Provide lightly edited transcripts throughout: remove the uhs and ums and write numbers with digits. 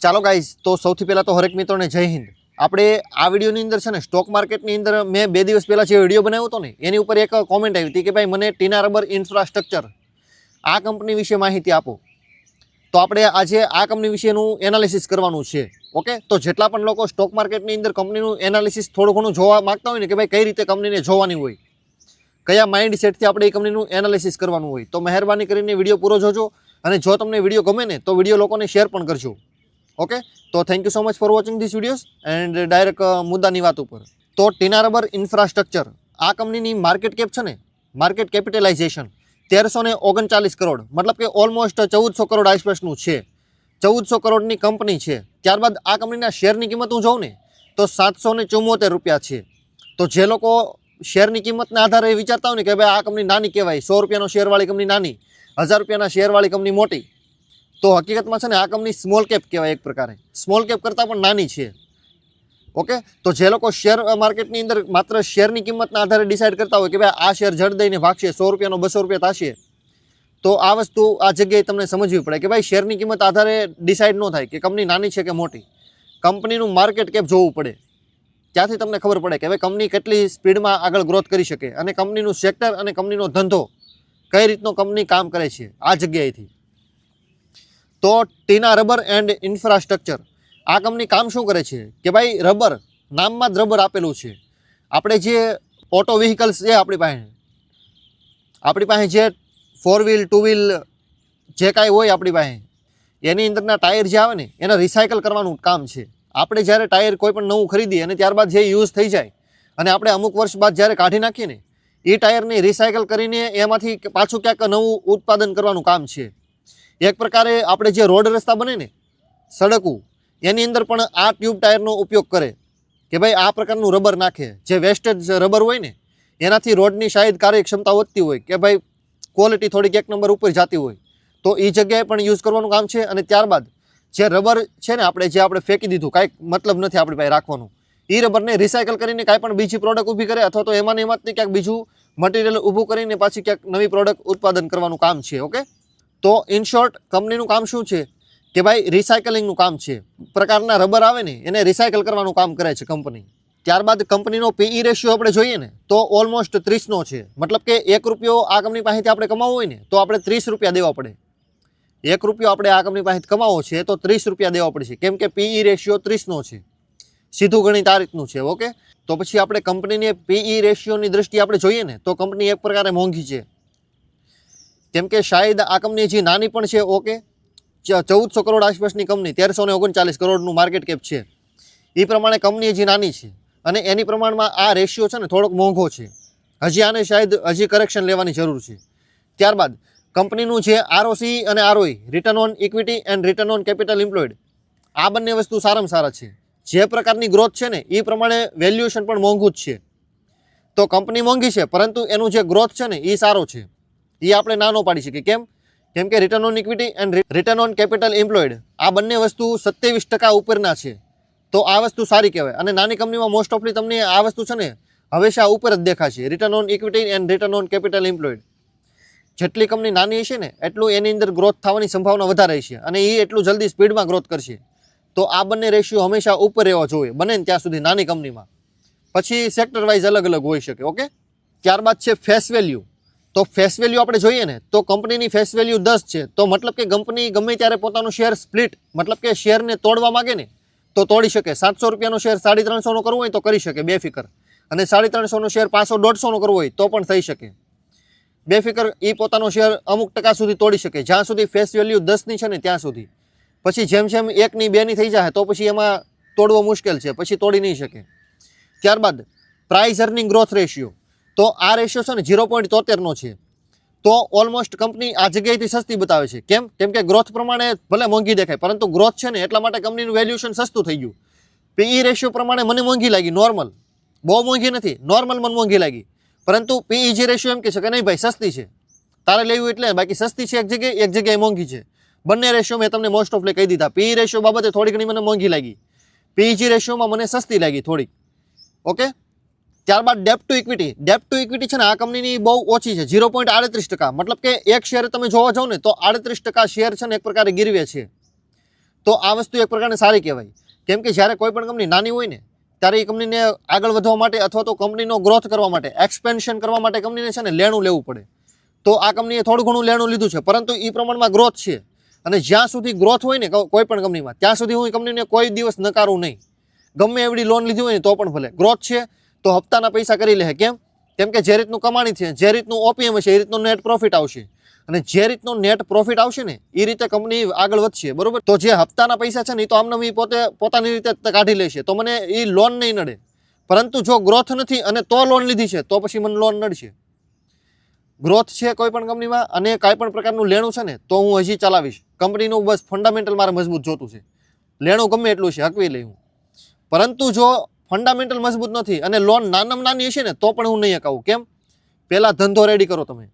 ચાલો ગાઈઝ, તો સૌથી પહેલાં તો હરેક મિત્રોને જય હિન્દ. આપણે આ વિડીયોની અંદર છે ને સ્ટોક માર્કેટની અંદર મેં 2 દિવસ પહેલાં જે વિડીયો બનાવ્યો હતો ને એની ઉપર એક કોમેન્ટ આવી હતી કે ભાઈ મને ટીના રબર ઇન્ફ્રાસ્ટ્રક્ચર આ કંપની વિશે માહિતી આપો. તો આપણે આજે આ કંપની વિશેનું એનાલિસિસ કરવાનું છે. ઓકે, તો જેટલા પણ લોકો સ્ટોક માર્કેટની અંદર કંપનીનું એનાલિસિસ થોડું ઘણું જોવા માગતા હોય ને કે ભાઈ કઈ રીતે કંપનીને જોવાની હોય, કયા માઇન્ડ સેટથી આપણે એ કંપનીનું એનાલિસિસ કરવાનું હોય, તો મહેરબાની કરીને વિડીયો પૂરો જોજો. અને જો તમને વિડીયો ગમે ને તો વિડીયો લોકોને શેર પણ કરજો. ઓકે, તો thank you so much for watching this videos and direct મુદ્દાની વાત ઉપર. તો ટીના રબર ઇન્ફ્રાસ્ટ્રક્ચર આ કંપનીની માર્કેટ કેપ છે ને, માર્કેટ કેપિટલાઇઝેશન 1339 કરોડ, મતલબ કે ઓલમોસ્ટ 1400 કરોડ આસપાસનું છે. 1400 કરોડની કંપની છે. ત્યારબાદ આ કંપનીના શેરની કિંમત હું જોઉં ને તો 774 રૂપિયા છે. તો જે લોકો શેરની કિંમતના આધારે વિચારતા હોય ને કે ભાઈ આ કંપની નાની કહેવાય, 100 રૂપિયાનો શેરવાળી કંપની નાની, 1000 રૂપિયાના શેરવાળી કંપની મોટી, તો હકીકતમાં છે ને આ કંપની સ્મોલ કેપ કહેવાય. એક પ્રકારે સ્મોલ કેપ કરતાં પણ નાની છે. ઓકે, તો જે લોકો શેર માર્કેટની અંદર માત્ર શેરની કિંમતના આધારે ડિસાઇડ કરતા હોય કે ભાઈ આ શેર જડ દઈને ભાગશે, 100 રૂપિયાનો 200 રૂપિયા થશે, તો આ વસ્તુ આ જગ્યાએ તમને સમજવી પડે કે ભાઈ શેરની કિંમત આધારે ડિસાઇડ ન થાય કે કંપની નાની છે કે મોટી. કંપનીનું માર્કેટ કેપ જોવું પડે, ત્યાંથી તમને ખબર પડે કે ભાઈ કંપની કેટલી સ્પીડમાં આગળ ગ્રોથ કરી શકે અને કંપનીનું સેક્ટર અને કંપનીનો ધંધો કઈ રીતનો કંપની કામ કરે છે આ જગ્યાએથી. તો ટીના રબર એન્ડ ઇન્ફ્રાસ્ટ્રક્ચર આ કંપની કામ શું કરે છે કે ભાઈ રબર, નામમાં જ રબર આપેલું છે. આપણે જે ઓટો વ્હીકલ્સ છે આપણી પાસે જે 4 વ્હીલ 2 વ્હીલ જે કાંઈ હોય આપણી પાસે, એની અંદરના ટાયર જે આવે ને એને રિસાયકલ કરવાનું કામ છે. આપણે જ્યારે ટાયર કોઈ પણ નવું ખરીદીએ અને ત્યારબાદ જે યુઝ થઈ જાય અને આપણે અમુક વર્ષ બાદ જ્યારે કાઢી નાખીએ ને એ ટાયરને રિસાયકલ કરીને એમાંથી પાછું ક્યાંક નવું ઉત્પાદન કરવાનું કામ છે. એક પ્રકારે આપણે જે રોડ રસ્તા બને ને, સડકો, એની અંદર પણ આ ટ્યુબ ટાયરનો ઉપયોગ કરે કે ભાઈ આ પ્રકારનું રબર નાખે. જે વેસ્ટેજ રબર હોય ને એનાથી રોડની શાયદ કાર્યક્ષમતા વધતી હોય કે ભાઈ ક્વોલિટી થોડીક 1 નંબર ઉપર જતી હોય, તો એ જગ્યાએ પણ યુઝ કરવાનું કામ છે. અને ત્યારબાદ જે રબર છે ને આપણે ફેંકી દીધું, કાંઈક મતલબ નથી આપણી પાસે રાખવાનું, એ રબરને રિસાયકલ કરીને કાંઈ પણ બીજી પ્રોડક્ટ ઊભી કરે અથવા તો એમાંથી ક્યાંક બીજું મટીરિયલ ઊભું કરીને પાછી ક્યાંક નવી પ્રોડક્ટ ઉત્પાદન કરવાનું કામ છે. ઓકે, તો ઇન શોર્ટ કંપનીનું કામ શું છે કે ભાઈ રિસાયકલિંગનું કામ છે. પ્રકારના રબર આવે ને એને રિસાયકલ કરવાનું કામ કરે છે કંપની. ત્યારબાદ કંપનીનો પીઈ રેશિયો આપણે જોઈએ ને તો ઓલમોસ્ટ 30નો છે. મતલબ કે 1 રૂપિયો આ કંપની પાસેથી આપણે કમાવવો હોય ને તો આપણે 30 રૂપિયા દેવા પડે. 1 રૂપિયો આપણે આ કંપની પાસેથી કમાવો છે તો 30 રૂપિયા દેવા પડશે, કેમ કે પીઈ રેશિયો 30નો છે. સીધું ગણિત આ રીતનું છે. ઓકે, તો પછી આપણે કંપનીની પીઈ રેશિયોની દ્રષ્ટિએ આપણે જોઈએ ને તો કંપની એક પ્રકારે મોંઘી છે, કેમ કે શાયદ આ કંપની જે નાની પણ છે. ઓકે, 1400 કરોડ આસપાસની કંપની, 1339 કરોડનું માર્કેટ કેપ છે, એ પ્રમાણે કંપની હજી નાની છે અને એની પ્રમાણમાં આ રેશિયો છે ને થોડોક મોંઘો છે. હજી આને શાયદ કરેક્શન લેવાની જરૂર છે. ત્યારબાદ કંપનીનું જે આરઓસી અને ROE, return on equity and return on capital employed, આ બંને વસ્તુ સારામાં સારા છે. જે પ્રકારની ગ્રોથ છે ને એ પ્રમાણે વેલ્યુએશન પણ મોંઘું જ છે. તો કંપની મોંઘી છે પરંતુ એનું જે ગ્રોથ છે ને એ સારો છે, એ આપણે ના ન પાડી શકીએ. કેમ કે return on equity and return on capital employed આ બંને વસ્તુ 27% ઉપરના છે. તો આ વસ્તુ સારી કહેવાય. અને નાની કંપનીમાં મોસ્ટ ઓફલી તમને આ વસ્તુ છે ને હંમેશા ઉપર જ દેખાશે, return on equity and return on capital employed. જેટલી કંપની નાની હશે ને એટલું એની અંદર ગ્રોથ થવાની સંભાવના વધારે હશે અને એ એટલું જલ્દી સ્પીડમાં ગ્રોથ કરશે. તો આ બંને રેશિયો હંમેશા ઉપર રહેવા જોઈએ બને ને ત્યાં સુધી નાની કંપનીમાં. પછી સેક્ટર વાઇઝ અલગ અલગ હોઈ શકે. ઓકે, ત્યારબાદ છે ફેસ વેલ્યુ. તો ફેસ વેલ્યુ આપણે જોઈએ ને તો કંપનીની ફેસ વેલ્યુ 10 છે. તો મતલબ કે કંપની ગમે ત્યારે પોતાનું શેર સ્પ્લિટ, મતલબ કે શેરને તોડવા માગે ને તો તોડી શકે. 700 રૂપિયાનો શેર 350નો કરવો હોય તો કરી શકે બેફિકર, અને 350નો શેર 500-150નો કરવો હોય તો પણ થઈ શકે બેફિકર. એ પોતાનો શેર અમુક ટકા સુધી તોડી શકે, જ્યાં સુધી ફેસ વેલ્યુ 10ની છે ને ત્યાં સુધી. પછી જેમ 1ની 2ની થઈ જાય તો પછી એમાં તોડવો મુશ્કેલ છે, પછી તોડી નહીં શકે. ત્યારબાદ પ્રાઇસ અર્નિંગ ગ્રોથ રેશિયો. તો આ રેશિયો છે ને 0.73નો છે. તો ઓલમોસ્ટ કંપની આ જગ્યાએથી સસ્તી બતાવે છે. કેમ કે ગ્રોથ પ્રમાણે ભલે મોંઘી દેખાય પરંતુ ગ્રોથ છે ને એટલા માટે કંપનીનું વેલ્યુએશન સસ્તું થઈ ગયું. પીઈ રેશિયો પ્રમાણે મને મોંઘી લાગી, નોર્મલ, બહુ મોંઘી નથી, નોર્મલ મને મોંઘી લાગી. પરંતુ પીઈ રેશિયો એમ કહે છે કે નહીં ભાઈ સસ્તી છે, તારે લેવું એટલે. બાકી સસ્તી છે એક જગ્યાએ મોંઘી છે. બંને રેશિયો મેં તમને મોસ્ટ ઓફલી કહી દીધા. પીઈ રેશિયો બાબતે થોડી ઘણી મને મોંઘી લાગી, પીઈ રેશિયોમાં મને સસ્તી લાગી થોડીક. ઓકે, ત્યારબાદ ડેપ્ટ ટુ ઇક્વિટી. ડેપ્ટ ટુ ઇક્વિટી છે ને આ કંપનીની બહુ ઓછી છે, 0.38%. મતલબ કે એક શેર તમે જોવા જાઓ ને તો 38% શેર છે ને એક પ્રકારે ગીરવે છે. તો આ વસ્તુ એક પ્રકારની સારી કહેવાય. કેમ કે જ્યારે કોઈ પણ કંપની નાની હોય ને ત્યારે એ કંપનીને આગળ વધવા માટે અથવા તો કંપનીનો ગ્રોથ કરવા માટે, એક્સપેન્શન કરવા માટે કંપનીને છે ને લેણું લેવું પડે. તો આ કંપનીએ થોડું ઘણું લેણું લીધું છે, પરંતુ એ પ્રમાણમાં ગ્રોથ છે. અને જ્યાં સુધી ગ્રોથ હોય ને કોઈ પણ કંપનીમાં, ત્યાં સુધી હું કંપનીને કોઈ દિવસ નકારું નહીં. ગમે એવડી લોન લીધી હોય ને તો પણ ભલે. ગ્રોથ છે તો હપ્તાના પૈસા કરી લે. કેમ કે જે રીતનું કમાણી છે, જે રીતનું ઓપીએમ હશે, એ રીતનું નેટ પ્રોફિટ આવશે. અને જે રીતનો નેટ પ્રોફિટ આવશે ને એ રીતે કંપની આગળ વધશે, બરોબર. તો જે હપ્તાના પૈસા છે ને એ તો આમને પોતાની રીતે કાઢી લેશે, તો મને એ લોન નહીં નડે. પરંતુ જો ગ્રોથ નથી અને તો લોન લીધી છે તો પછી મને લોન નડશે. ગ્રોથ છે કોઈ પણ કંપનીમાં અને કાંઈ પણ પ્રકારનું લેણું છે ને તો હું હજી ચલાવીશ. કંપનીનું બસ ફંડામેન્ટલ મારે મજબૂત જોતું છે. લેણું ગમે એટલું છે હકવી લઈ હું. પરંતુ જો ફંડામેન્ટલ મજબૂત નથી અને લોન નાનામાં નાની હશે ને તો પણ હું નહીં હકાવું. કેમ? પહેલાં ધંધો રેડી કરો તમે.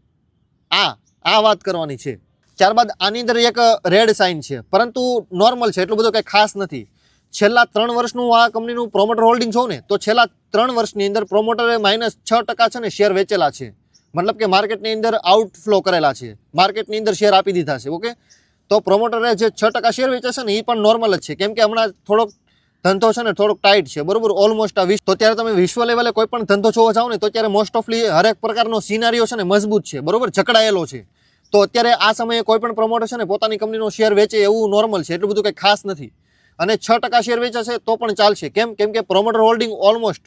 આ વાત કરવાની છે. ત્યારબાદ આની અંદર એક રેડ સાઇન છે, પરંતુ નોર્મલ છે, એટલું બધું કંઈ ખાસ નથી. છેલ્લા 3 વર્ષનું આ કંપનીનું પ્રોમોટર હોલ્ડિંગ જોઉં ને તો છેલ્લા 3 વર્ષની અંદર પ્રોમોટરે -6% છે ને શેર વેચેલા છે. મતલબ કે માર્કેટની અંદર આઉટફ્લો કરેલા છે, માર્કેટની અંદર શેર આપી દીધા છે. ઓકે, તો પ્રોમોટરે જે 6% શેર વેચે છે ને એ પણ નોર્મલ જ છે. કેમ કે હમણાં થોડોક ધંધો છે ને થોડોક ટાઈટ છે, બરોબર. ઓલમોસ્ટ આ 20. તો ત્યારે તમે વિશ્વ લેવલે કોઈ પણ ધંધો જોવા જાઓ ને તો ત્યારે મોસ્ટ ઓફલી હરેક પ્રકારનો સિનારીઓ છે ને મજબૂત છે, બરોબર, જકડાયેલો છે. તો અત્યારે આ સમયે કોઈ પણ પ્રમોટર છે ને પોતાની કંપનીનો શેર વેચે એવું નોર્મલ છે, એટલું બધું કંઈ ખાસ નથી. અને 6% શેર વેચાશે તો પણ ચાલશે. કેમ કે પ્રોમોટર હોલ્ડિંગ ઓલમોસ્ટ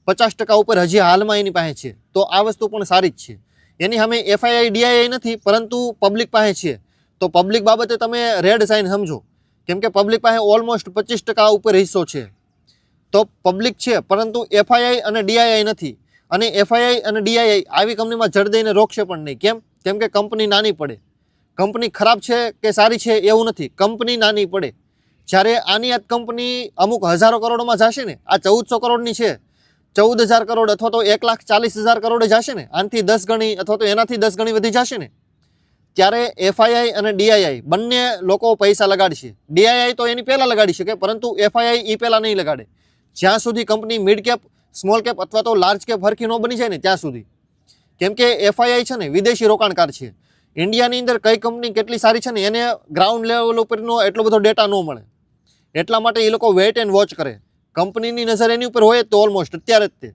50% ઉપર હજી હાલમાં એની પાસે છે. તો આ વસ્તુ પણ સારી જ છે. એની સામે એફઆઈઆઈ ડીઆઈઆઈ નથી, પરંતુ પબ્લિક પાસે છે. તો પબ્લિક બાબતે તમે રેડ સાઇન સમજો. કેમ કે પબ્લિક પાસે ઓલમોસ્ટ 25% ઉપર હિસ્સો છે. તો પબ્લિક છે પરંતુ એફઆઈઆઈ અને ડીઆઈઆઈ નથી. અને એફઆઈઆઈ અને ડીઆઈઆઈ આવી કંપનીમાં જડ દઈને રોકશે પણ નહીં. કેમ કે કંપની નાની પડે. કંપની ખરાબ છે કે સારી છે એવું નથી, કંપની નાની પડે. જ્યારે આની આ કંપની અમુક હજારો કરોડોમાં જશે ને, આ 1400 કરોડની છે, 14,000 કરોડ અથવા તો 1,40,000 કરોડે જશે ને, આનાથી 10 ગણી અથવા તો એનાથી 10 ગણી વધી જશે ને, ત્યારે એફઆઈઆઈ અને ડીઆઈઆઈ બંને લોકો પૈસા લગાડશે. ડીઆઈઆઈ તો એની પહેલાં લગાડી શકે, પરંતુ એફઆઈઆઈ એ પહેલાં નહીં લગાડે જ્યાં સુધી company mid cap, small cap અથવા તો લાર્જ કેપ હરખી ન બની જાય ને ત્યાં સુધી. કેમ કે એફઆઈઆઈ છે ને વિદેશી રોકાણકાર છે. ઇન્ડિયાની અંદર કઈ કંપની કેટલી સારી છે ને એને ગ્રાઉન્ડ લેવલ ઉપરનો એટલો બધો ડેટા ન મળે. એટલા માટે એ લોકો વેઇટ એન્ડ વોચ કરે. કંપનીની નજર એની ઉપર હોય તો ઓલમોસ્ટ અત્યારે જ તે,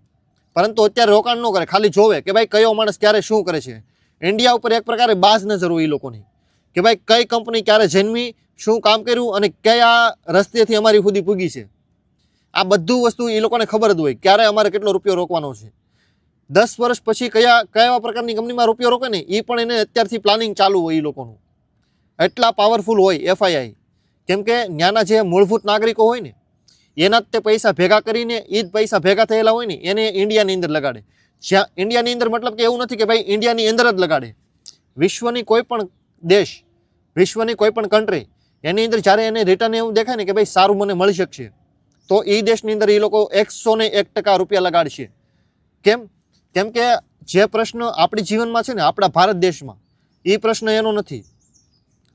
પરંતુ અત્યારે રોકાણ ન કરે, ખાલી જોવે કે ભાઈ કયો માણસ ક્યારે શું કરે છે. ઇન્ડિયા ઉપર એક પ્રકારે બાજ નજર હોય એ લોકોની કે ભાઈ કઈ કંપની ક્યારે જન્મી, શું કામ કર્યું અને કયા રસ્તેથી અમારી સુધી પૂગી છે. આ બધું વસ્તુ એ લોકોને ખબર જ હોય ક્યારે અમારે કેટલો રૂપિયો રોકવાનો છે. 10 વર્ષ પછી કયા પ્રકારની કંપનીમાં રૂપિયો રોકે ને એ પણ એને અત્યારથી પ્લાનિંગ ચાલુ હોય એ લોકોનું. એટલા પાવરફુલ હોય એફઆઈઆઈ. કેમ કે ત્યાંના જે મૂળભૂત નાગરિકો હોય ને એના જ તે પૈસા ભેગા કરીને એ જ પૈસા ભેગા થયેલા હોય ને એને ઇન્ડિયાની અંદર લગાડે. જ્યાં ઇન્ડિયાની અંદર મતલબ કે એવું નથી કે ભાઈ ઇન્ડિયાની અંદર જ લગાડે. વિશ્વની કોઈ પણ દેશ, વિશ્વની કોઈ પણ કન્ટ્રી, એની અંદર જ્યારે એને રિટર્ન એવું દેખાય ને કે ભાઈ સારું મને મળી શકશે તો એ દેશની અંદર એ લોકો 101% રૂપિયા લગાડશે. કેમ કે જે પ્રશ્ન આપણી જીવનમાં છે ને આપણા ભારત દેશમાં એ પ્રશ્ન એનો નથી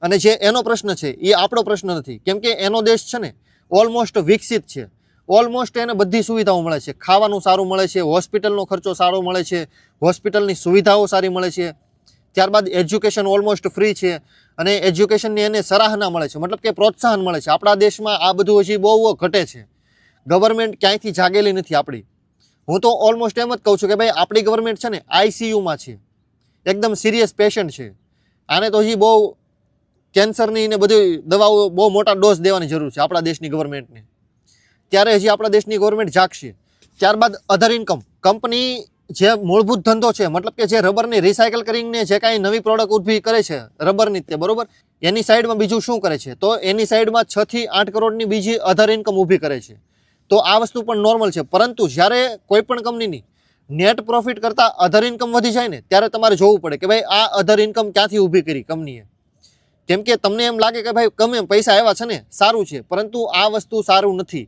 અને જે એનો પ્રશ્ન છે એ આપણો પ્રશ્ન નથી. કેમ કે એનો દેશ છે ને ઓલમોસ્ટ વિકસિત છે, ઓલમોસ્ટ એને બધી સુવિધાઓ મળે છે, ખાવાનું સારું મળે છે, હોસ્પિટલનો ખર્ચો સારો મળે છે, હોસ્પિટલની સુવિધાઓ સારી મળે છે. ત્યારબાદ એજ્યુકેશન ઓલમોસ્ટ ફ્રી છે અને એજ્યુકેશનની એને સરાહના મળે છે, મતલબ કે પ્રોત્સાહન મળે છે. આપણા દેશમાં આ બધું હજી બહુ ઘટે છે. ગવર્મેન્ટ ક્યાંયથી જાગેલી નથી આપણી. હું તો ઓલમોસ્ટ એમ જ કહું છું કે ભાઈ આપણી ગવર્મેન્ટ છે ને આઈસીયુમાં છે, એકદમ સિરિયસ પેશન્ટ છે. આને તો હજી બહુ કેન્સરની ને બધી દવાઓ બહુ મોટા ડોઝ દેવાની જરૂર છે આપણા દેશની ગવર્મેન્ટને. ત્યારે હજી આપણા દેશની ગવર્મેન્ટ જાગશે. ત્યારબાદ અધર ઇન્કમ. કંપની જે મૂળભૂત ધંધો છે, મતલબ કે જે રબરને રિસાયકલ કરીને જે કાંઈ નવી પ્રોડક્ટ ઊભી કરે છે રબરની તે, બરોબર, એની સાઈડમાં બીજું શું કરે છે તો એની સાઈડમાં 6 થી 8 કરોડની બીજી અધર ઇન્કમ ઊભી કરે છે. તો આ વસ્તુ પણ નોર્મલ છે. પરંતુ જ્યારે કોઈ પણ કંપનીની નેટ પ્રોફિટ કરતાં અધર ઇન્કમ વધી જાય ને ત્યારે તમારે જોવું પડે કે ભાઈ આ અધર ઇન્કમ ક્યાંથી ઊભી કરી કંપનીએ. કેમ કે તમને એમ લાગે કે ભાઈ ગમે પૈસા આવ્યા છે ને સારું છે, પરંતુ આ વસ્તુ સારું નથી.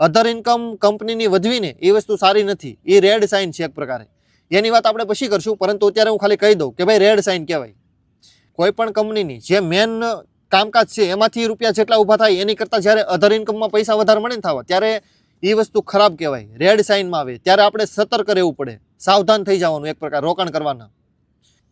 અધર ઇન્કમ કંપનીની વધવી ને એ વસ્તુ સારી નથી. એ રેડ સાઇન છે એક પ્રકારે. એની વાત આપણે પછી કરશું, પરંતુ અત્યારે હું ખાલી કહી દઉં કે ભાઈ રેડ સાઇન કહેવાય. કોઈ પણ કંપનીની જે મેન કામકાજ છે એમાંથી રૂપિયા જેટલા ઊભા થાય એની કરતાં જ્યારે અધર ઇન્કમમાં પૈસા વધારે મળે ને થવા ત્યારે એ વસ્તુ ખરાબ કહેવાય, રેડ સાઇનમાં આવે. ત્યારે આપણે સતર્ક રહેવું પડે, સાવધાન થઈ જવાનું એક પ્રકાર રોકાણ કરવાના.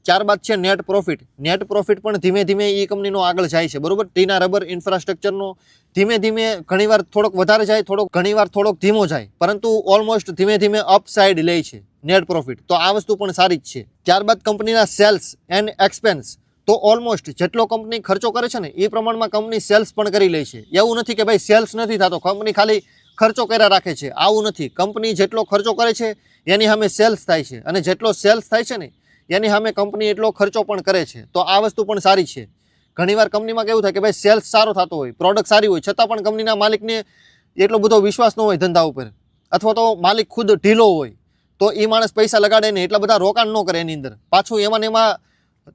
ત્યારબાદ છે નેટ પ્રોફિટ. નેટ પ્રોફિટ પણ ધીમે ધીમે એ કંપનીનો આગળ જાય છે, બરોબર. ટીના રબર ઇન્ફ્રાસ્ટ્રક્ચરનો ધીમે ધીમે ઘણીવાર થોડોક વધારે જાય, ઘણીવાર થોડોક ધીમો જાય, પરંતુ ઓલમોસ્ટ ધીમે ધીમે અપ સાઈડ લે છે નેટ પ્રોફિટ. તો આ વસ્તુ પણ સારી જ છે. ત્યારબાદ કંપનીના સેલ્સ એન્ડ એક્સપેન્સ. તો ઓલમોસ્ટ જેટલો કંપની ખર્ચો કરે છે ને એ પ્રમાણમાં કંપની સેલ્સ પણ કરી લે છે. એવું નથી કે ભાઈ સેલ્સ નથી થતો, કંપની ખાલી ખર્ચો કર્યા રાખે છે, આવું નથી. કંપની જેટલો ખર્ચો કરે છે એની સામે સેલ્સ થાય છે, અને જેટલો સેલ્સ થાય છે ને એની સામે કંપની એટલો ખર્ચો પણ કરે છે. તો આ વસ્તુ પણ સારી છે. ઘણીવાર કંપનીમાં કેવું થાય કે ભાઈ સેલ્સ સારો થતો હોય, પ્રોડક્ટ સારી હોય, છતાં પણ કંપનીના માલિકને એટલો બધો વિશ્વાસ ન હોય ધંધા ઉપર, અથવા તો માલિક ખુદ ઢીલો હોય, તો એ માણસ પૈસા લગાડે નહીં, એટલા બધા રોકાણ ન કરે એની અંદર, પાછું એમાં ને એમાં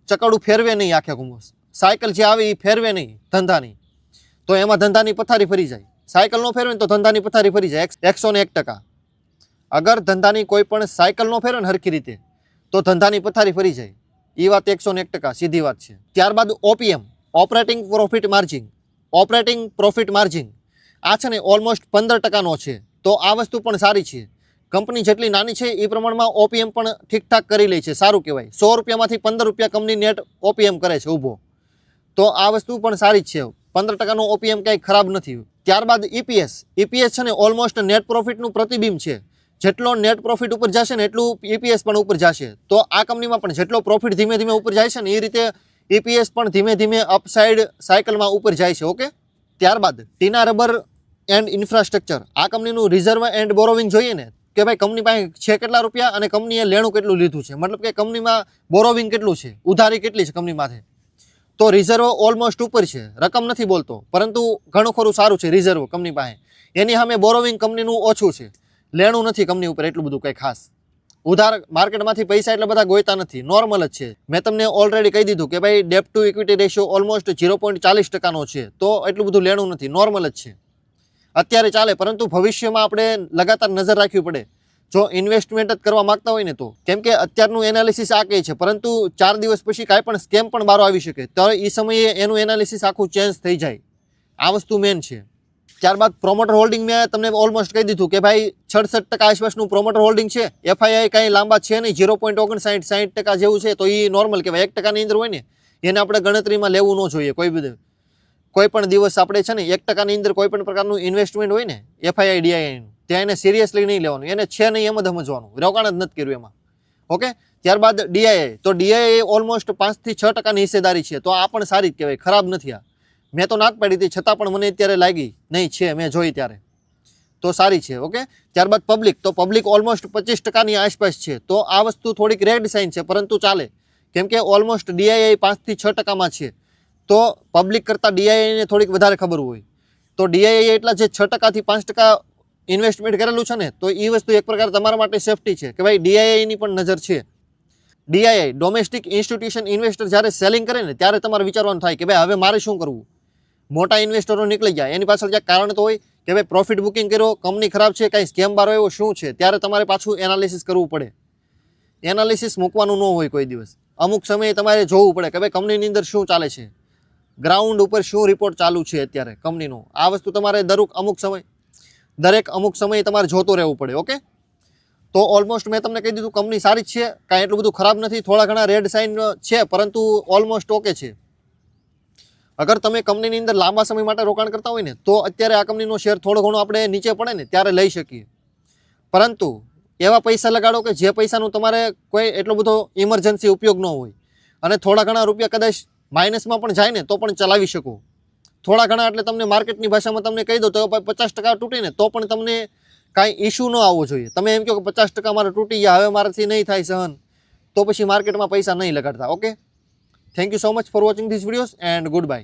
ચકડું ફેરવે નહીં, આખે ઘુમસ સાયકલ જે આવે એ ફેરવે નહીં ધંધાની, તો એમાં ધંધાની પથારી ફરી જાય. સાયકલ નો ફેરવે ને તો ધંધાની પથારી ફરી જાય 101%. અગર ધંધાની કોઈ પણ સાયકલ નો ફેરવે ને હરખી રીતે તો ધંધાની પથારી ફરી જાય. એ વાત 101% સીધી વાત છે. ત્યારબાદ OPM, operating profit margin. Operating profit margin આ છે ને ઓલમોસ્ટ 15%નો છે. તો આ વસ્તુ પણ સારી છે. કંપની જેટલી નાની છે એ પ્રમાણમાં ઓપીએમ પણ ઠીકઠાક કરી લે છે, સારું કહેવાય. 100 રૂપિયામાંથી 15 રૂપિયા કંપની નેટ ઓપીએમ કરે છે ઊભો, તો આ વસ્તુ પણ સારી જ છે. 15%નો ઓપીએમ કંઈ ખરાબ નથી. ત્યારબાદ ઈપીએસ. ઈપીએસ છે ને ઓલમોસ્ટ નેટ પ્રોફિટનું પ્રતિબિંબ છે. જેટલો નેટ પ્રોફિટ ઉપર જશે ને એટલું ઈપીએસ પણ ઉપર જશે. તો આ કંપનીમાં પણ જેટલો પ્રોફિટ ધીમે ધીમે ઉપર જાય છે ને એ રીતે ઈપીએસ પણ ધીમે ધીમે અપસાઇડ સાયકલમાં ઉપર જાય છે. ઓકે. ત્યારબાદ ટીના રબર એન્ડ ઇન્ફ્રાસ્ટ્રક્ચર. આ કંપનીનું રિઝર્વ એન્ડ બોરોવિંગ જોઈએ ને કે ભાઈ કંપની પાસે છે કેટલા રૂપિયા અને કંપનીએ લેણું કેટલું લીધું છે, મતલબ કે કંપનીમાં બોરોવિંગ કેટલું છે, ઉધારી કેટલી છે કંપનીમાંથી. તો રિઝર્વ ઓલમોસ્ટ ઉપર છે, રકમ નથી બોલતો, પરંતુ ઘણું ખરું સારું છે રિઝર્વ કંપની પાસે. એની સામે બોરોવિંગ કંપનીનું ઓછું છે, લેણું નથી કંપની ઉપર એટલું બધું કંઈ ખાસ. ઉધાર માર્કેટમાંથી પૈસા એટલા બધા ગોઈતા નથી, નોર્મલ જ છે. મેં તમને ઓલરેડી કહી દીધું કે ભાઈ ડેપ્ટ ટુ ઇક્વિટી રેશિયો ઓલમોસ્ટ 0.40%નો છે. તો એટલું બધું લેણું નથી, નોર્મલ જ છે. અત્યારે ચાલે, પરંતુ ભવિષ્યમાં આપણે લગાતાર નજર રાખવી પડે જો ઇન્વેસ્ટમેન્ટ જ કરવા માંગતા હોય ને તો. કેમ કે અત્યારનું એનાલિસિસ આ કહે છે, પરંતુ 4 દિવસ પછી કાંઈ પણ સ્કેમ પણ બહાર આવી શકે, તો એ સમયે એનું એનાલિસિસ આખું ચેન્જ થઈ જાય. આ વસ્તુ મેન છે. ત્યારબાદ પ્રોમોટર હોલ્ડિંગ મેં તમને ઓલમોસ્ટ કહી દીધું કે ભાઈ 66% આસપાસનું પ્રોમોટર હોલ્ડિંગ છે. એફઆઈઆઈ કાંઈ લાંબા છે નહીં, 0.59-60% જેવું છે. તો એ નોર્મલ કહેવાય. 1%ની અંદર હોય ને એને આપણે ગણતરીમાં લેવું ન જોઈએ. કોઈ પણ દિવસ આપણે છે ને 1%ની અંદર કોઈ પણ પ્રકારનું ઇન્વેસ્ટમેન્ટ હોય ને એફઆઈઆઈ ડીઆઈઆઈનું, ત્યાં એને સિરિયસલી નહીં લેવાનું, એને છે નહીં એમ જ સમજવાનું, રોકાણ જ નથી કર્યું એમાં. ઓકે. ત્યારબાદ ડીઆઈઆઈ. તો ડીઆઈઆઈ ઓલમોસ્ટ 5-6%ની હિસ્સેદારી છે. તો આ પણ સારી જ કહેવાય, ખરાબ નથી. આ મેં તો ના જ પાડી હતી, છતાં પણ મને અત્યારે લાગી નહીં છે, મેં જોઈ ત્યારે, તો સારી છે. ઓકે. ત્યારબાદ પબ્લિક. તો પબ્લિક ઓલમોસ્ટ 25%ની આસપાસ છે. તો આ વસ્તુ થોડીક રેડ સાઇન છે, પરંતુ ચાલે, કેમ કે ઓલમોસ્ટ ડીઆઈઆઈ 5-6%માં છે. તો પબ્લિક કરતાં ડીઆઈઆઈને થોડીક વધારે ખબર હોય. તો ડીઆઈઆઈ એટલા જે 6%થી 5% ઇન્વેસ્ટમેન્ટ કરેલું છે ને, તો એ વસ્તુ એક પ્રકાર તમારા માટે સેફટી છે કે ભાઈ ડીઆઈઆઈની પણ નજર છે. ડીઆઈઆઈ ડોમેસ્ટિક ઇન્સ્ટિટ્યુશન ઇન્વેસ્ટર જ્યારે સેલિંગ કરે ને ત્યારે તમારે વિચારવાનું થાય કે ભાઈ હવે મારે શું કરવું. મોટા ઇન્વેસ્ટરો નીકળી જાય, એની પાછળ ક્યાંક કારણ તો હોય કે ભાઈ પ્રોફિટ બુકિંગ કર્યો, કંપની ખરાબ છે, કાંઈ સ્કેમ બારો એવો શું છે, ત્યારે તમારે પાછું એનાલિસિસ કરવું પડે. એનાલિસિસ મૂકવાનું ન હોય કોઈ દિવસ. અમુક સમયે તમારે જોવું પડે કે ભાઈ કંપનીની અંદર શું ચાલે છે, ગ્રાઉન્ડ ઉપર શું રિપોર્ટ ચાલુ છે અત્યારે કંપનીનો. આ વસ્તુ તમારે દરેક અમુક સમયે તમારે જોતું રહેવું પડે. ઓકે. તો ઓલમોસ્ટ મેં તમને કહી દીધું કંપની સારી જ છે, કાંઈ એટલું બધું ખરાબ નથી. થોડા ઘણા રેડ સાઇન છે, પરંતુ ઓલમોસ્ટ ઓકે છે. અગર તમે કંપનીની અંદર લાંબા સમય માટે રોકાણ કરતા હોય ને તો અત્યારે આ કંપનીનો શેર થોડો ઘણો આપણે નીચે પડે ને ત્યારે લઈ શકીએ, પરંતુ એવા પૈસા લગાડો કે જે પૈસાનું તમારે કોઈ એટલો બધો ઇમરજન્સી ઉપયોગ ન હોય, અને થોડા ઘણા રૂપિયા કદાચ માઇનસમાં પણ જાય ને તો પણ ચલાવી શકો. થોડા ઘણા એટલે તમને માર્કેટની ભાષામાં તમને કહી દો તો 50% તૂટે ને તો પણ તમને કાંઈ ઇશ્યુ ન આવવો જોઈએ. તમે એમ કહો કે 50% મારે તૂટી ગયા, હવે મારાથી નહીં થાય સહન, તો પછી માર્કેટમાં પૈસા નહીં લગાડતા. Okay. Thank you so much for watching this videos and good by.